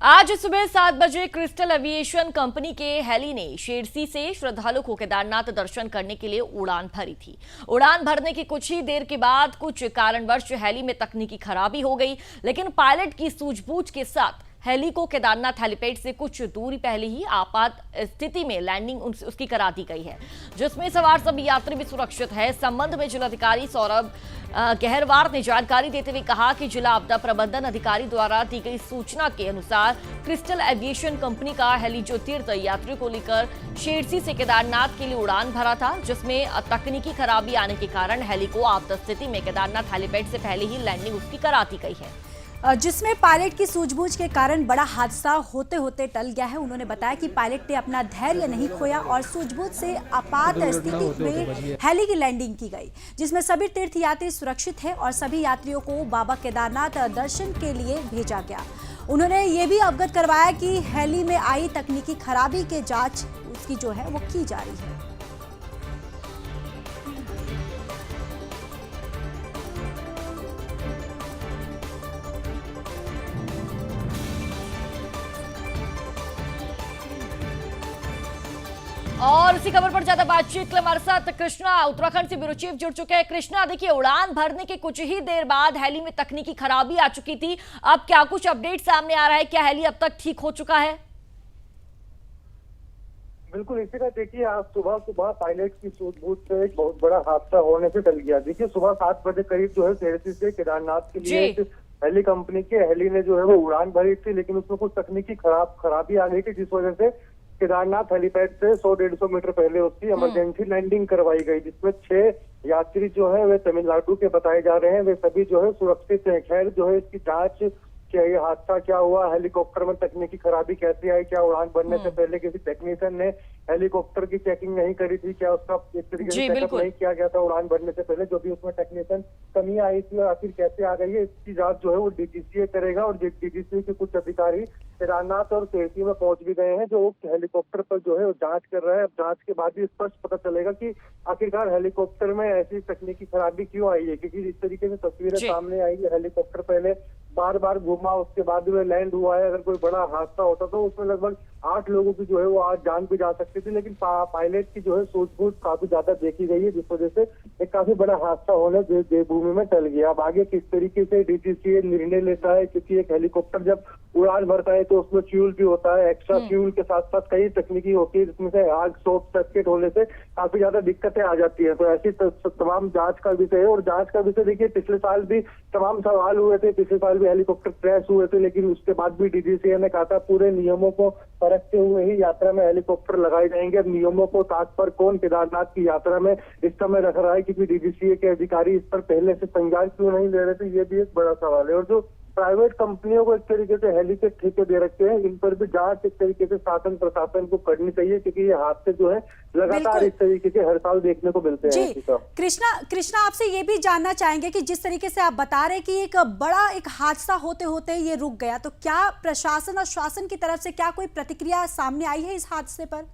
आज सुबह 7 बजे क्रिस्टल एविएशन कंपनी के हेली ने शेरसी से श्रद्धालुओं को केदारनाथ दर्शन करने के लिए उड़ान भरी थी। उड़ान भरने की कुछ ही देर के बाद कुछ कारणवश हेली में तकनीकी खराबी हो गई, लेकिन पायलट की सूझबूझ के साथ हेली को केदारनाथ हेलीपैड से कुछ दूरी पहले ही आपात स्थिति में लैंडिंग उसकी करा दी गई है, जिसमें सवार सभी यात्री भी सुरक्षित है। इस संबंध में जिलाधिकारी सौरभ गहरवार ने जानकारी देते हुए कहा कि जिला आपदा प्रबंधन अधिकारी द्वारा दी गई सूचना के अनुसार क्रिस्टल एविएशन कंपनी का हेली जो तीर्थ यात्रियों को लेकर शेरसी से केदारनाथ के लिए उड़ान भरा था, जिसमें तकनीकी खराबी आने के कारण हेली को आपदा स्थिति में केदारनाथ हेलीपैड से पहले ही लैंडिंग उसकी करा दी गई है, जिसमें पायलट की सूझबूझ के कारण बड़ा हादसा होते होते टल गया है। उन्होंने बताया कि पायलट ने अपना धैर्य नहीं खोया और सूझबूझ से आपात स्थिति में हेली की लैंडिंग की गई, जिसमें सभी तीर्थयात्री सुरक्षित हैं और सभी यात्रियों को बाबा केदारनाथ दर्शन के लिए भेजा गया। उन्होंने ये भी अवगत करवाया कि हेली में आई तकनीकी खराबी के जांच उसकी जो है वो की जा रही है। और इसी खबर पर ज्यादा बातचीत के लिए हमारे साथ कृष्णा उत्तराखंड से ब्यूरो चीफ जुड़ चुके हैं। कृष्णा, देखिए, उड़ान भरने के कुछ ही देर बाद हेली में तकनीकी खराबी आ चुकी थी, अब क्या कुछ अपडेट सामने आ रहा है? क्या हेली अब तक ठीक हो चुका है? बिल्कुल इसी का देखिए, आज सुबह सुबह पायलट की सूझबूझ से एक बहुत बड़ा हादसा होने से टल गया। देखिए, सुबह 7 बजे करीब जो है शेरसी से केदारनाथ के लिए एक हेली कंपनी के हेली ने जो है वो उड़ान भरी थी, लेकिन उसमें कुछ तकनीकी खराबी आ गई थी, जिस वजह से केदारनाथ हेलीपैड से 100-150 मीटर पहले उसकी इमरजेंसी लैंडिंग करवाई गई, जिसमें 6 यात्री जो है वे तमिलनाडु के बताए जा रहे हैं। वे सभी जो है सुरक्षित हैं। खैर जो है इसकी जांच, क्या ये हादसा क्या हुआ, हेलीकॉप्टर में तकनीकी खराबी कैसे आई, क्या उड़ान भरने से पहले किसी टेक्नीशियन ने हेलीकॉप्टर की चेकिंग नहीं करी थी, क्या उसका एक तरीके से चेकअप नहीं किया गया था उड़ान भरने से पहले, जो भी उसमें टेक्नीशियन कमी आई थी और आखिर कैसे आ गई है, इसकी जांच जो है वो डीजीसीए करेगा। और डीजीसीए के कुछ अधिकारी केदारनाथ और शेरसी में पहुंच भी गए हैं, जो हेलीकॉप्टर पर जो है वो जांच कर रहा है। अब जांच के बाद ही स्पष्ट पता चलेगा कि आखिरकार हेलीकॉप्टर में ऐसी तकनीकी खराबी क्यों आई है, क्योंकि इस तरीके से तस्वीरें सामने आई है। हेलीकॉप्टर पहले बार बार घूमा, उसके बाद में लैंड हुआ है। अगर कोई बड़ा हादसा होता तो उसमें लगभग 8 लोगों की जो है वो आज जान भी जा सकती थी, लेकिन पायलट की जो है सूझबूझ काफी ज्यादा देखी गई है, जिस वजह से एक काफी बड़ा हादसा होने देवभूमि में टल गया। अब आगे किस तरीके से डीजीसीए निर्णय लेता है, क्योंकि एक हेलीकॉप्टर जब उड़ान भरता है तो उसमें फ्यूल भी होता है, एक्स्ट्रा फ्यूल के साथ साथ कई तकनीकी होती है, जिसमें से आग, शॉर्ट सर्किट होने से काफी ज्यादा दिक्कतें आ जाती है। तो ऐसी तमाम जांच का विषय है। और जांच का विषय देखिए, पिछले साल भी तमाम सवाल हुए थे, पिछले साल भी हेलीकॉप्टर क्रैश हुए थे, लेकिन उसके बाद भी डीजीसीए ने कहा था पूरे नियमों को परखते हुए ही यात्रा में हेलीकॉप्टर लगाए जाएंगे। अब नियमों को ताक पर कौन केदारनाथ की यात्रा में इस समय रख रहा है, क्योंकि डीजीसीए के अधिकारी इस पर पहले से संज्ञान क्यों नहीं ले रहे थे, ये भी एक बड़ा सवाल है। और जो प्राइवेट कंपनियों को एक तरीके से हेली के ठेके दे रखे हैं, इन पर भी जांच एक तरीके से शासन प्रशासन को करनी चाहिए, क्योंकि ये हादसे जो है लगातार इस तरीके के हर साल देखने को मिलते हैं। कृष्णा, आपसे ये भी जानना चाहेंगे कि जिस तरीके से आप बता रहे कि एक बड़ा हादसा होते होते ये रुक गया, तो क्या प्रशासन और शासन की तरफ से क्या कोई प्रतिक्रिया सामने आई है इस हादसे पर?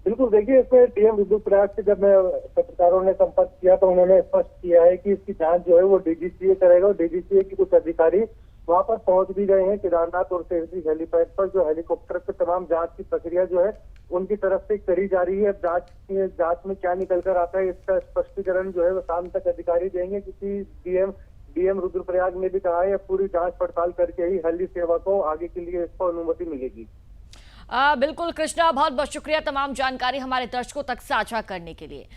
बिल्कुल, देखिए, इसमें डीएम रुद्रप्रयाग से जब मैं पत्रकारों ने संपर्क किया तो उन्होंने स्पष्ट किया है कि इसकी जांच जो है वो डीजीसीए करेगा। और डीजीसीए के कुछ अधिकारी वहां पर पहुंच भी गए हैं केदारनाथ और शेरसी हेलीपैड पर। जो हेलीकॉप्टर पे तमाम जांच की प्रक्रिया जो है उनकी तरफ से करी जा रही है। जांच में क्या निकल कर आता है, इसका स्पष्टीकरण जो है वो शाम तक अधिकारी देंगे, क्योंकि डीएम रुद्रप्रयाग ने भी कहा है पूरी जांच पड़ताल करके ही हेली सेवा को आगे के लिए इसको अनुमति मिलेगी। बिल्कुल कृष्णा, बहुत बहुत शुक्रिया तमाम जानकारी हमारे दर्शकों तक साझा करने के लिए।